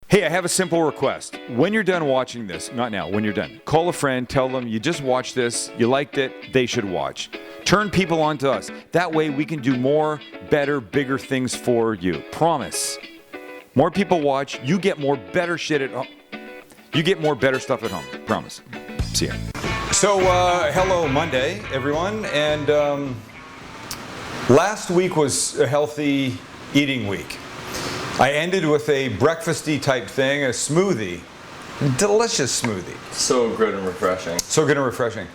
Hey, I have a simple request. When you're done watching this, not now, when you're done, call a friend, tell them you just watched this, you liked it, they should watch. Turn people on to us. That way we can do more, better, bigger things for you. Promise. More people watch, you get more better shit at home. You get more better stuff at home. Promise. See ya. So, hello Monday, everyone. And last week was a healthy eating week. I ended with a breakfasty type thing, a smoothie. Delicious smoothie. So good and refreshing. So good and refreshing.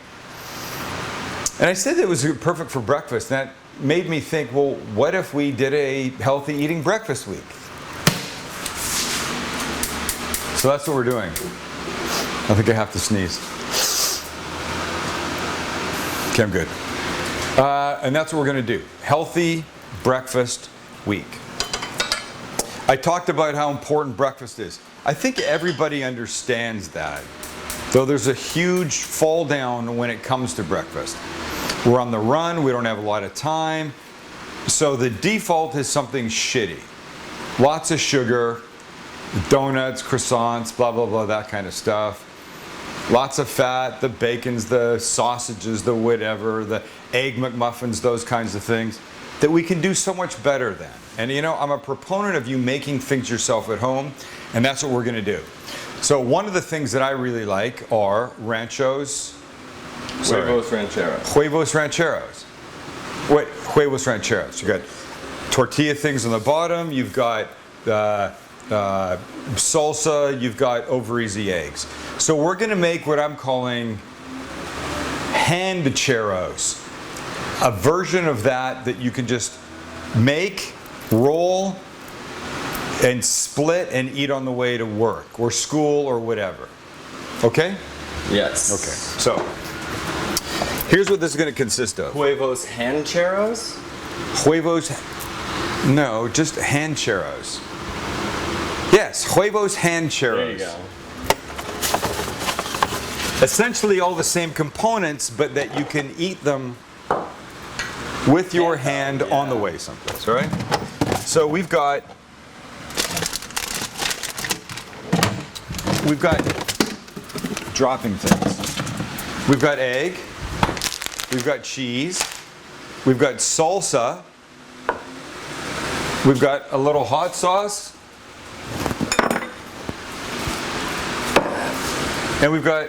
And I said it was perfect for breakfast. That made me think, well, what if we did a healthy eating breakfast week? So that's what we're doing. I think I have to sneeze. Okay, I'm good. And that's what we're going to do. Healthy breakfast week. I talked about how important breakfast is. I think everybody understands that, though there's a huge fall down when it comes to breakfast. We're on the run, we don't have a lot of time, so the default is something shitty. Lots of sugar, donuts, croissants, blah, blah, blah, that kind of stuff. Lots of fat, the bacons, the sausages, the whatever, the egg McMuffins, those kinds of things that we can do so much better than. And you know, I'm a proponent of you making things yourself at home, and that's what we're going to do. So one of the things that I really like are Huevos Rancheros. Huevos Rancheros. What? Huevos Rancheros. You got tortilla things on the bottom. You've got salsa. You've got over easy eggs. So we're going to make what I'm calling hand-cheros. A version of that you can just make, roll, and split and eat on the way to work or school or whatever. Okay? Yes. Okay. So, here's what this is going to consist of. Huevos Rancheros? Huevos, no, just Rancheros. Yes, Huevos Rancheros. There you go. Essentially all the same components, but that you can eat them with your hand on the way someplace, all right? So we've got dropping things. We've got egg, we've got cheese, we've got salsa, we've got a little hot sauce, and we've got,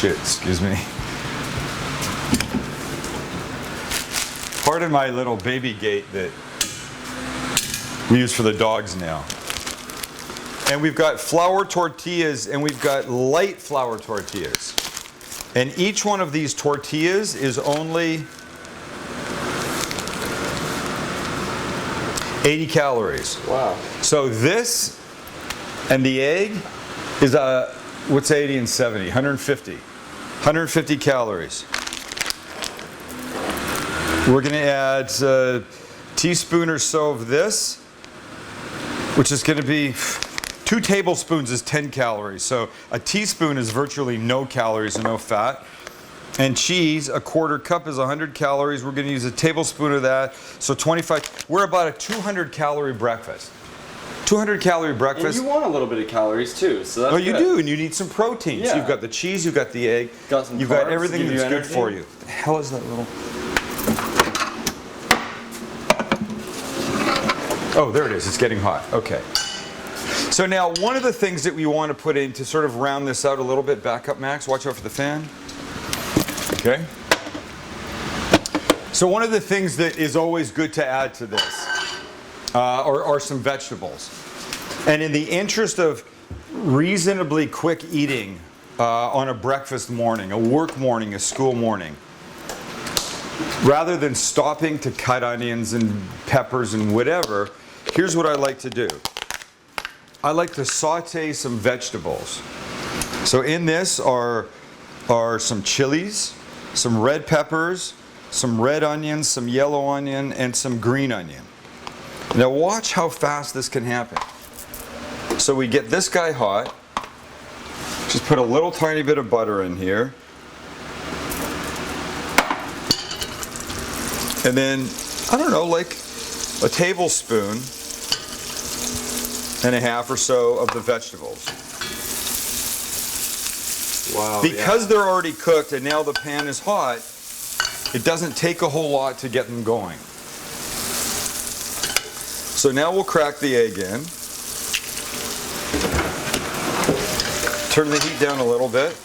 excuse me. Pardon my little baby gate that we use for the dogs now. And we've got flour tortillas and we've got light flour tortillas. And each one of these tortillas is only 80 calories. Wow. So this and the egg is what's 80 and 70? 150. 150 calories. We're going to add a teaspoon or so of this, which is going to be 2 tablespoons is 10 calories. So a teaspoon is virtually no calories and no fat. And cheese, a quarter cup is 100 calories. We're going to use a tablespoon of that. So 25. We're about a 200 calorie breakfast. 200 calorie breakfast. And you want a little bit of calories too, so that's you do, and you need some protein. Yeah. So you've got the cheese, you've got the egg, you've got everything that's good for you. What the hell is that little? Oh, there it is. It's getting hot. Okay. So now one of the things that we want to put in to sort of round this out a little bit, back up, Max, watch out for the fan. Okay. So one of the things that is always good to add to this are some vegetables. And in the interest of reasonably quick eating on a breakfast morning, a work morning, a school morning, rather than stopping to cut onions and peppers and whatever, here's what I like to do. I like to saute some vegetables. So in this are some chilies, some red peppers, some red onions, some yellow onion, and some green onion. Now watch how fast this can happen. So we get this guy hot. Just put a little tiny bit of butter in here. And then, I don't know, like a tablespoon and a half or so of the vegetables. Wow. Because they're already cooked and now the pan is hot, it doesn't take a whole lot to get them going. So now we'll crack the egg in. Turn the heat down a little bit.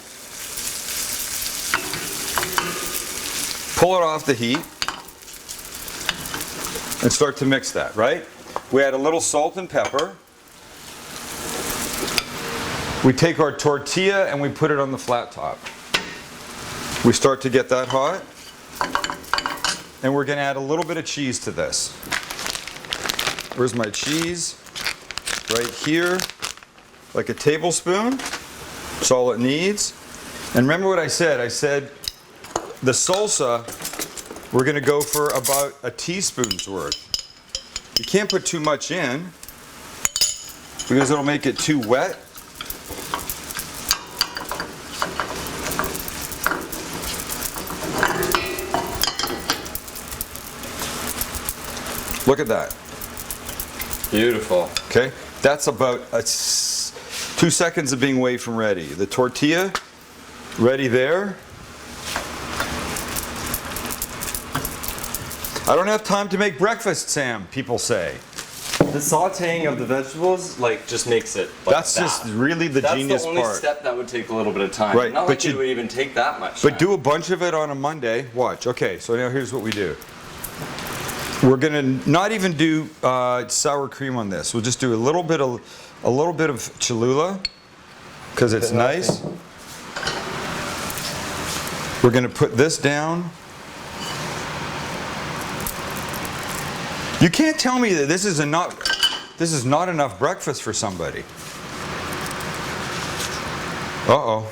Pull it off the heat and start to mix that, right? We add a little salt and pepper. We take our tortilla and we put it on the flat top. We start to get that hot. And we're going to add a little bit of cheese to this. Where's my cheese? Right here, like a tablespoon. That's all it needs. And remember what I said? I said the salsa, we're going to go for about a teaspoon's worth. You can't put too much in because it'll make it too wet. Look at that. Beautiful. Okay, that's about 2 seconds of being away from ready. The tortilla, ready there. I don't have time to make breakfast, Sam, people say. The sautéing of the vegetables, like, just makes it like That's that. just really the genius That's the only part. step that would take a little bit of time. Right, Not but like it would even take that much But time. do a bunch of it on a Monday. Watch. Okay, so now here's what we do. We're gonna not even do sour cream on this. We'll just do a little bit of Cholula because it's nice. We're gonna put this down. You can't tell me that this is not enough breakfast for somebody. Uh-oh.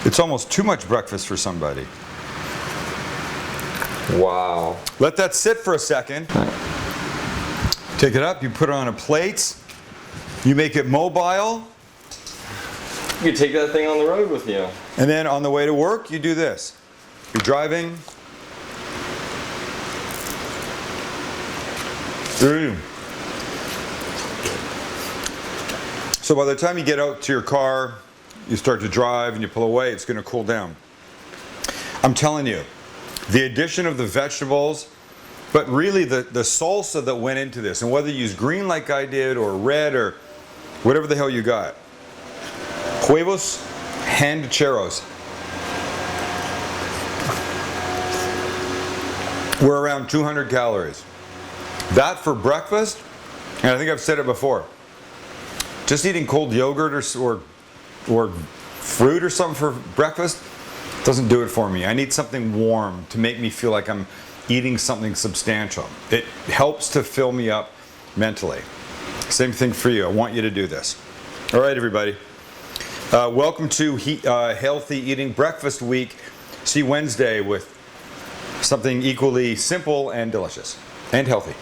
It's almost too much breakfast for somebody. Wow. Let that sit for a second. Take it up, you put it on a plate. You make it mobile. You could take that thing on the road with you. And then on the way to work, you do this. You're driving. So by the time you get out to your car, you start to drive and you pull away, it's going to cool down. I'm telling you, the addition of the vegetables, but really the salsa that went into this, and whether you use green like I did or red or whatever the hell you got. Huevos Rancheros. We're around 200 calories. That for breakfast, and I think I've said it before, just eating cold yogurt or fruit or something for breakfast doesn't do it for me. I need something warm to make me feel like I'm eating something substantial. It helps to fill me up mentally. Same thing for you. I want you to do this. All right, everybody. Welcome to Healthy Eating Breakfast Week. See you Wednesday with something equally simple and delicious and healthy.